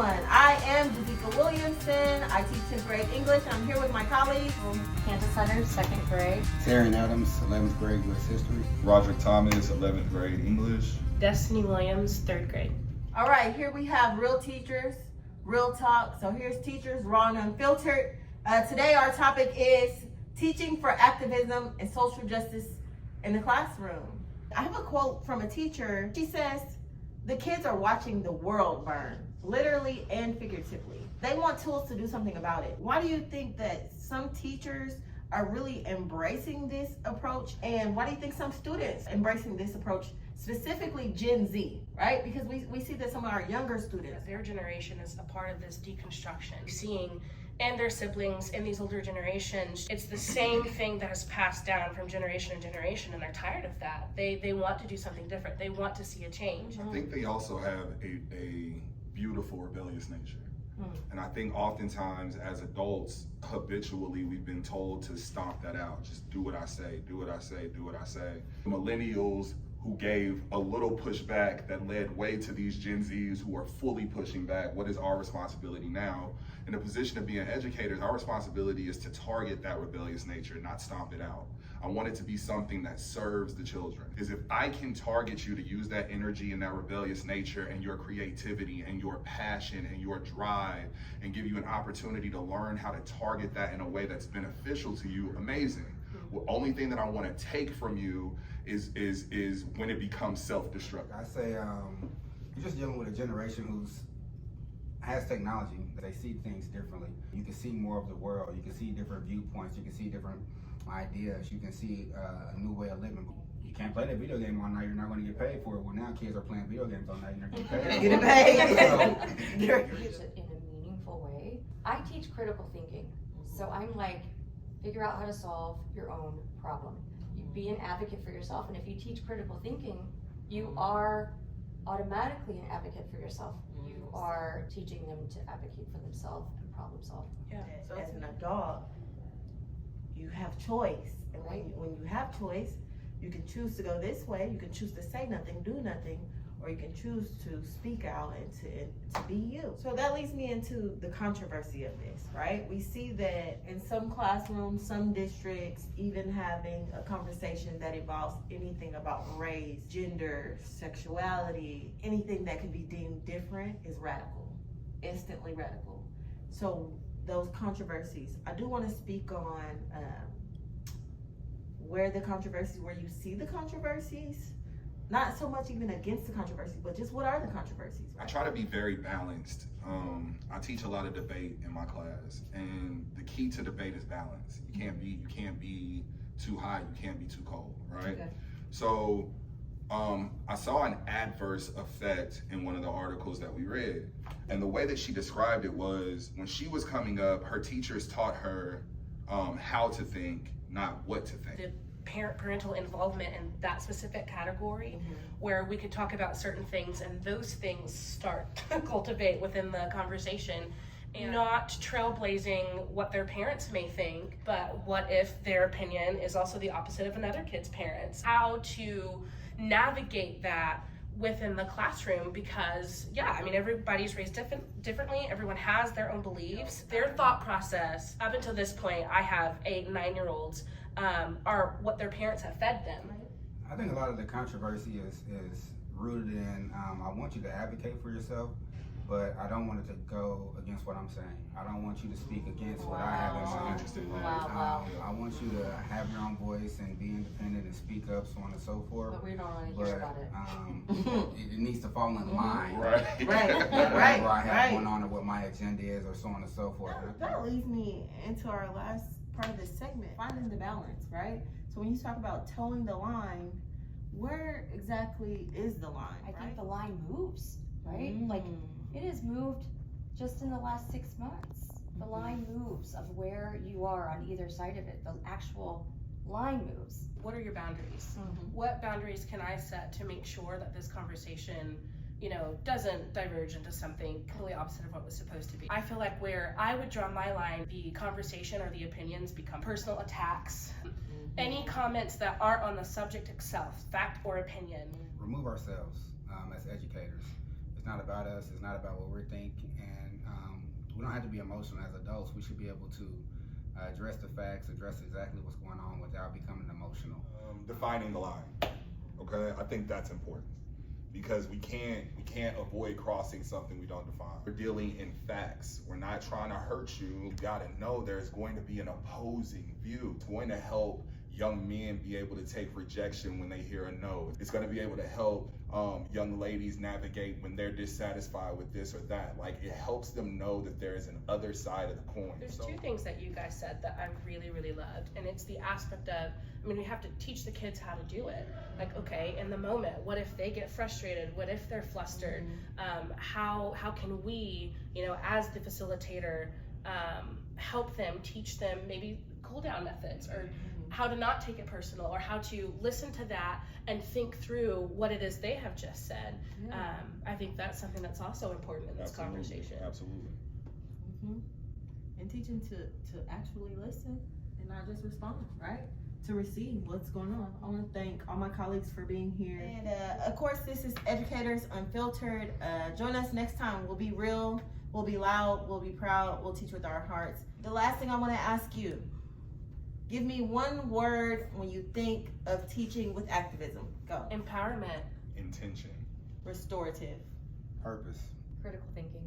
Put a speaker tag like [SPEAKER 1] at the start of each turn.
[SPEAKER 1] everyone. I am Jazekka Williamson. I teach 10th grade English. I'm here with my colleagues.
[SPEAKER 2] Candace, 2nd grade.
[SPEAKER 3] Tarrion Adams, 11th grade U.S. History.
[SPEAKER 4] Rodrick Thomas, 11th grade English.
[SPEAKER 5] Destyni Williams, 3rd grade.
[SPEAKER 1] All right, here we have real teachers, real talk. So here's teachers, raw and unfiltered. Today our topic is teaching for activism and social justice in the classroom. I have a quote from a teacher. She says, "The kids are watching the world burn, literally and figuratively. They want tools to do something about it." Why do you think that some teachers are really embracing this approach? And why do you think some students embracing this approach, specifically Gen Z, right? Because we see that some of our younger students.
[SPEAKER 5] Their generation is a part of this deconstruction. Seeing and their siblings in these older generations, it's the same thing that is passed down from generation to generation, and they're tired of that. They want to do something different. They want to see a change.
[SPEAKER 4] I think they also have a beautiful rebellious nature. And I think oftentimes as adults, habitually, we've been told to stomp that out. Just do what I say, do what I say, do what I say. Millennials who gave a little pushback that led way to these Gen Zs who are fully pushing back. What is our responsibility now? In the position of being educators, our responsibility is to target that rebellious nature, not stomp it out. I want it to be something that serves the children. Because if I can target you to use that energy and that rebellious nature and your creativity and your passion and your drive and give you an opportunity to learn how to target that in a way that's beneficial to you, amazing. The only thing that I want to take from you is when it becomes self-destructive.
[SPEAKER 3] I say you're just dealing with a generation who's has technology. They see things differently. You can see more of the world. You can see different viewpoints. You can see different ideas. You can see a new way of living. You can't play that video game all night. You're not going to get paid for it. Well, now kids are playing video games all night and they're getting paid.
[SPEAKER 2] Use it in a meaningful way. I teach critical thinking. So I'm like, figure out how to solve your own problem. You be an advocate for yourself. And if you teach critical thinking, you are automatically an advocate for yourself. You are teaching them to advocate for themselves and problem solve.
[SPEAKER 1] Yeah. So as an adult, you have choice. And when you have choice, you can choose to go this way, you can choose to say nothing, do nothing, or you can choose to speak out and to be you. So that leads me into the controversy of this, right? We see that in some classrooms, some districts, even having a conversation that involves anything about race, gender, sexuality, anything that can be deemed different is radical, instantly radical. So those controversies, I do want to speak on where you see the controversies. Not so much even against the controversy, but just what are the controversies? Right?
[SPEAKER 4] I try to be very balanced. I teach a lot of debate in my class, and the key to debate is balance. You can't be too hot, you can't be too cold, right? Okay. So I saw an adverse effect in one of the articles that we read, and the way that she described it was when she was coming up, her teachers taught her how to think, not what to think.
[SPEAKER 5] Parental involvement in that specific category, where we could talk about certain things and those things start to cultivate within the conversation, and not trailblazing what their parents may think, but what if their opinion is also the opposite of another kid's parents. How to navigate that within the classroom, because everybody's raised differently, everyone has their own beliefs, their thought process. Up until this point, I have 8 and 9-year-olds are what their parents have fed them.
[SPEAKER 3] I think a lot of the controversy is rooted in I want you to advocate for yourself, but I don't want it to go against what I'm saying. I don't want you to speak against what I have in mind. I want you to have your own voice and be independent and speak up, so on and so forth.
[SPEAKER 2] But we don't really hear about it.
[SPEAKER 3] It needs to fall in line.
[SPEAKER 1] Right.
[SPEAKER 3] Whatever I have going on or what my agenda is, or so on and so forth.
[SPEAKER 1] That leads me into our last part of this segment, finding the balance, right? So when you talk about towing the line, where exactly is the line?
[SPEAKER 2] I think the line moves, right? Like it has moved just in the last 6 months. The line moves of where you are on either side of it. The actual line moves.
[SPEAKER 5] What are your boundaries? What boundaries can I set to make sure that this conversation doesn't diverge into something completely opposite of what was supposed to be? I feel like where I would draw my line, the conversation or the opinions become personal attacks. Any comments that aren't on the subject itself, fact or opinion.
[SPEAKER 3] Remove ourselves as educators. It's not about us, it's not about what we're thinking, and we don't have to be emotional as adults. We should be able to address the facts, address exactly what's going on without becoming emotional.
[SPEAKER 4] Defining the line, okay? I think that's important because we can't avoid crossing something we don't define. We're dealing in facts. We're not trying to hurt you. You gotta know there's going to be an opposing view. It's going to help young men be able to take rejection when they hear a no. It's going to be able to help young ladies navigate when they're dissatisfied with this or that. Like, it helps them know that there is an other side of the coin.
[SPEAKER 5] There's two things that you guys said that I really, really loved, and it's the aspect of, I mean, we have to teach the kids how to do it. Like, okay, in the moment, what if they get frustrated? What if they're flustered? How can we, you know, as the facilitator, help them, teach them maybe cool down methods, or how to not take it personal, or how to listen to that and think through what it is they have just said. I think that's something that's also important in this conversation.
[SPEAKER 4] Absolutely.
[SPEAKER 1] And teaching to actually listen and not just respond, right? To receive what's going on. I want to thank all my colleagues for being here. And of course, this is Educators Unfiltered. Join us next time. We'll be real, we'll be loud, we'll be proud, we'll teach with our hearts. The last thing I want to ask you, give me one word when you think of teaching with activism. Go.
[SPEAKER 5] Empowerment.
[SPEAKER 4] Intention.
[SPEAKER 1] Restorative.
[SPEAKER 3] Purpose.
[SPEAKER 2] Critical thinking.